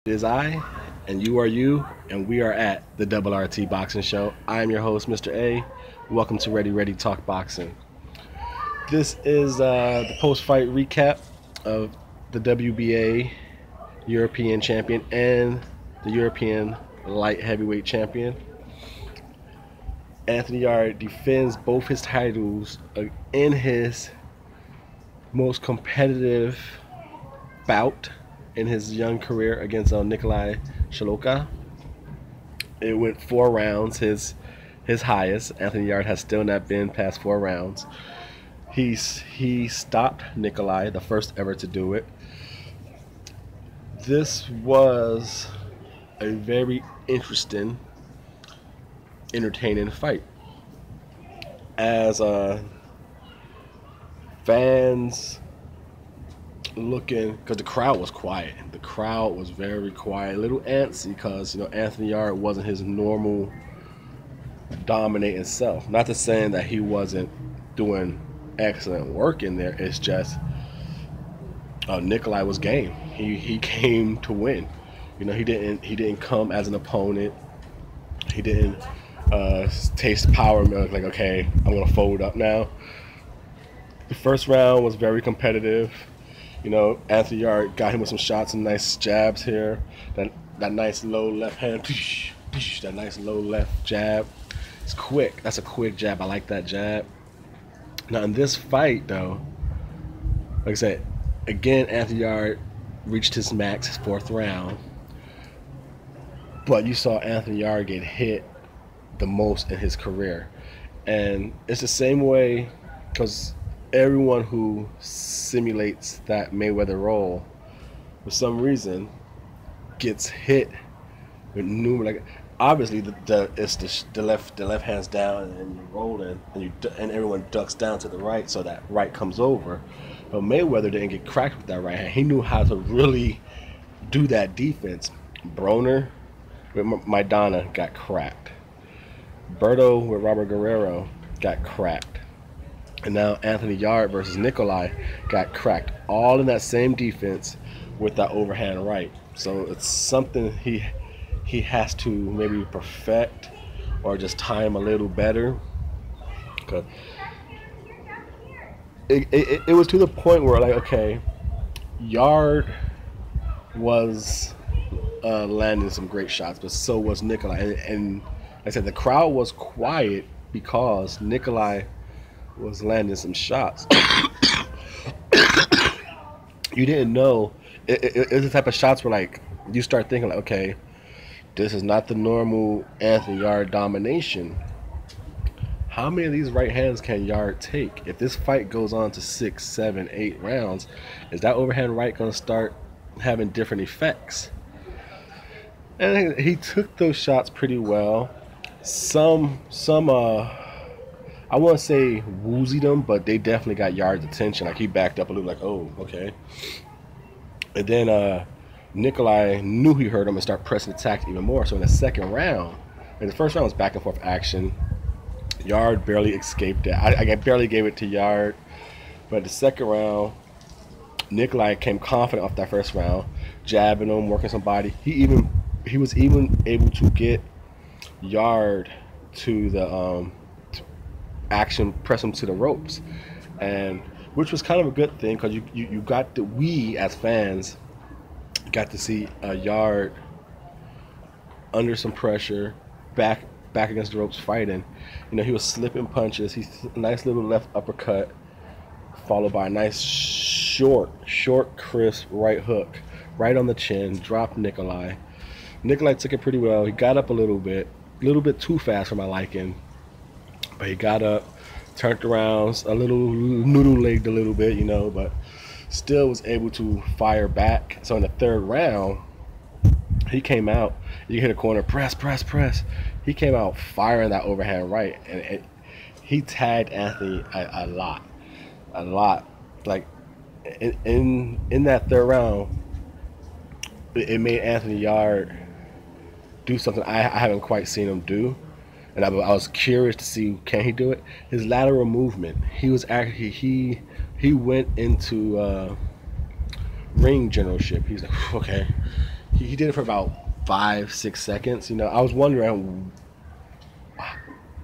It is I, and you are you, and we are at the Double RT Boxing Show. I am your host, Mr. A. Welcome to Ready Talk Boxing. This is the post-fight recap of the WBA European Champion and the European Light Heavyweight Champion. Anthony Yarde defends both his titles in his most competitive bout in his young career against Nikolai Sjekloca. It went 4 rounds, his highest. Anthony Yarde has still not been past 4 rounds. He stopped Nikolai, the first ever to do it. This was a very interesting, entertaining fight. As fans looking, because the crowd was quiet. The crowd was very quiet, a little antsy, because Anthony Yarde wasn't his normal dominating self. Not to saying that he wasn't doing excellent work in there. It's just Nikolai was game. He came to win. He didn't come as an opponent. He didn't taste power milk like, okay, I'm gonna fold up now. The first round was very competitive. Anthony Yarde got him with some shots and nice jabs here. That nice low left hand, that nice low left jab. It's quick. That's a quick jab. I like that jab. Now in this fight, though, like I said, again, Anthony Yarde reached his max, his 4th round. But you saw Anthony Yarde get hit the most in his career. And it's the same way, because everyone who simulates that Mayweather role, for some reason, gets hit with numerous. Obviously, it's the left hand's down and you're rolling, and everyone ducks down to the right, so that right comes over. But Mayweather didn't get cracked with that right hand. He knew how to really do that defense. Broner with Maidana got cracked. Berto with Robert Guerrero got cracked. And now Anthony Yarde versus Nikolai got cracked. All in that same defense with that overhand right. So it's something he has to maybe perfect or just time a little better. Cause it was to the point where, like, okay, Yarde was landing some great shots, but so was Nikolai. And like I said, the crowd was quiet because Nikolai was landing some shots. You didn't know. It was the type of shots where, like, you start thinking, like, okay, this is not the normal Anthony Yarde domination. How many of these right hands can Yarde take? If this fight goes on to 6, 7, 8 rounds, is that overhand right going to start having different effects? And he took those shots pretty well. Some I won't say woozied them, but they definitely got Yarde's attention. Like, he backed up a little, like, oh, okay. And then Nikolai knew he heard him and started pressing attack even more. So in the second round, the first round was back and forth action. Yarde barely escaped it. I barely gave it to Yarde. But the second round, Nikolai came confident off that first round, jabbing him, working some body. He was even able to get Yarde to the action, press him to the ropes, and which was kind of a good thing, because you got to, we as fans got to see Yarde under some pressure, back against the ropes fighting. He was slipping punches. Nice little left uppercut, followed by a nice short, crisp right hook, right on the chin, dropped Nikolai. Nikolai took it pretty well. He got up a little bit too fast for my liking. But he got up, turned around, a little noodle-legged a little bit, but still was able to fire back. So in the third round, he came out. You hit a corner, press. He came out firing that overhand right, and he tagged Anthony a lot. Like in that third round, it made Anthony Yarde do something I haven't quite seen him do. And I was curious to see, can he do it? His lateral movement. He was actually he went into ring generalship. He's like, okay, he did it for about 5-6 seconds. You know, I was wondering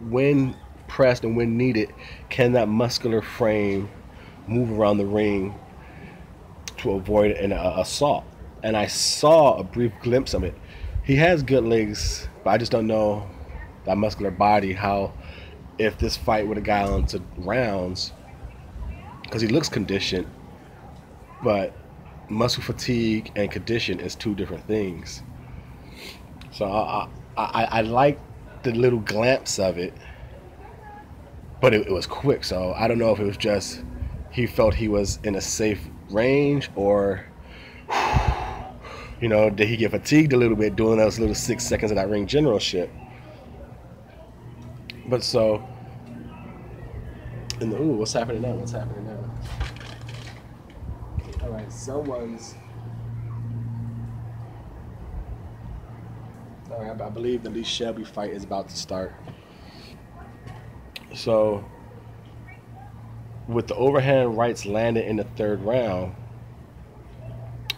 when pressed and when needed, can that muscular frame move around the ring to avoid an assault? And I saw a brief glimpse of it. He has good legs, but I just don't know that muscular body, how, if this fight would have gone on to rounds, because he looks conditioned, but muscle fatigue and condition is two different things. So I like the little glimpse of it, but it was quick. So I don't know if it was just he felt he was in a safe range, or you know, did he get fatigued a little bit doing those little 6 seconds of that ring generalship? But so, and ooh, what's happening now? What's happening now? All right, someone's. All right, I believe the Lee Shelby fight is about to start. So, with the overhand rights landed in the third round,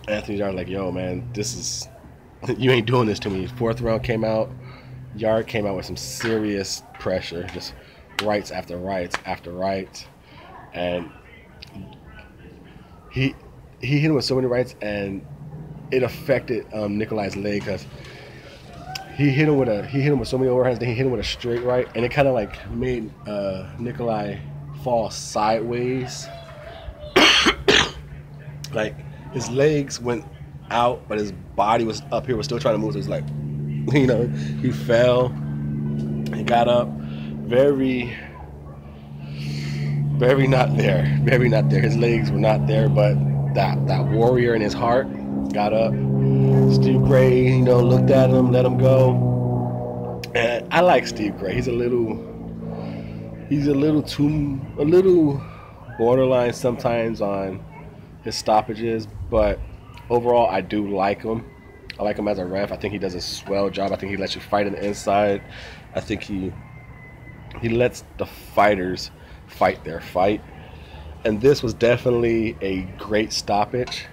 Anthony Yarde like, yo, man, this is, you ain't doing this to me. Fourth round came out, Yarde came out with some serious pressure, just rights after rights after rights, and he hit him with so many rights, and it affected Nikolai's leg, because he hit him with so many overhands. Then he hit him with a straight right, and it kind of like made Nikolai fall sideways. Like his legs went out, but his body was up here, was still trying to move. So it was like, you know, he fell, he got up, very not there, very not there. His legs were not there, but that warrior in his heart got up. Steve Gray, you know, looked at him, let him go. And I like Steve Gray. He's a little borderline sometimes on his stoppages, but overall I do like him. I like him as a ref. I think he does a swell job. I think he lets you fight on the inside. I think he lets the fighters fight their fight. And this was definitely a great stoppage.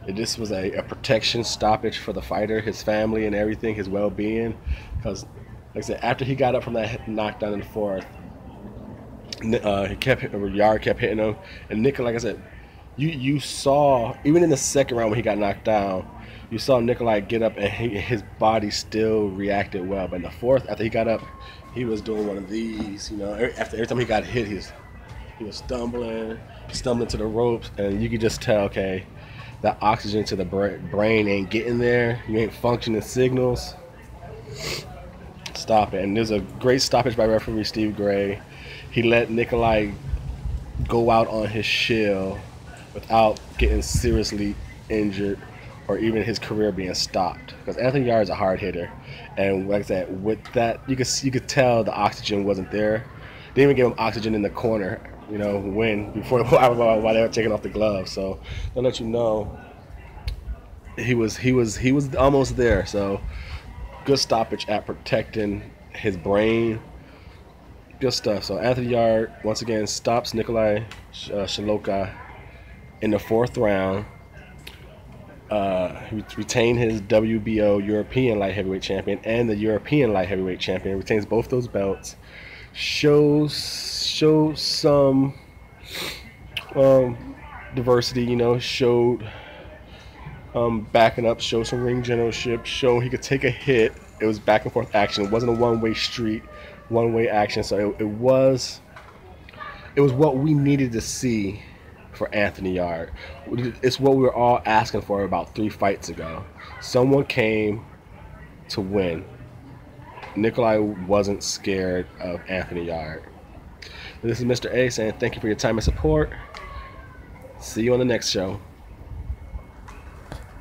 This was a protection stoppage for the fighter, his family, and everything, his well-being. Because, like I said, after he got up from that knockdown in the fourth, Yarde kept hitting him, and Nikolai, like I said, you saw even in the second round when he got knocked down, you saw Nikolai get up and his body still reacted well. But in the fourth, after he got up, he was doing one of these. You know, every time he got hit, he was stumbling to the ropes, and you could just tell, okay, that oxygen to the brain ain't getting there. You ain't functioning signals. Stop it. And there's a great stoppage by referee Steve Gray. He let Nikolai go out on his shield without getting seriously injured or even his career being stopped. Because Anthony Yarde is a hard hitter, and like I said, with that, you could tell the oxygen wasn't there. They even gave him oxygen in the corner, you know, before while they were taking off the gloves. So they'll let you know he was almost there. So good stoppage at protecting his brain. Good stuff. So Anthony Yarde once again stops Nikolai Sjekloca in the fourth round. He retained his WBO European light heavyweight champion and the European light heavyweight champion. Retains both those belts. Shows some diversity, you know. Showed backing up. Showed some ring generalship. Showed he could take a hit. It was back and forth action. It wasn't a one-way street, one-way action. So it was what we needed to see for Anthony Yarde. It's what we were all asking for about 3 fights ago. Someone came to win. Nikolai wasn't scared of Anthony Yarde. This is Mr. A saying thank you for your time and support. See you on the next show.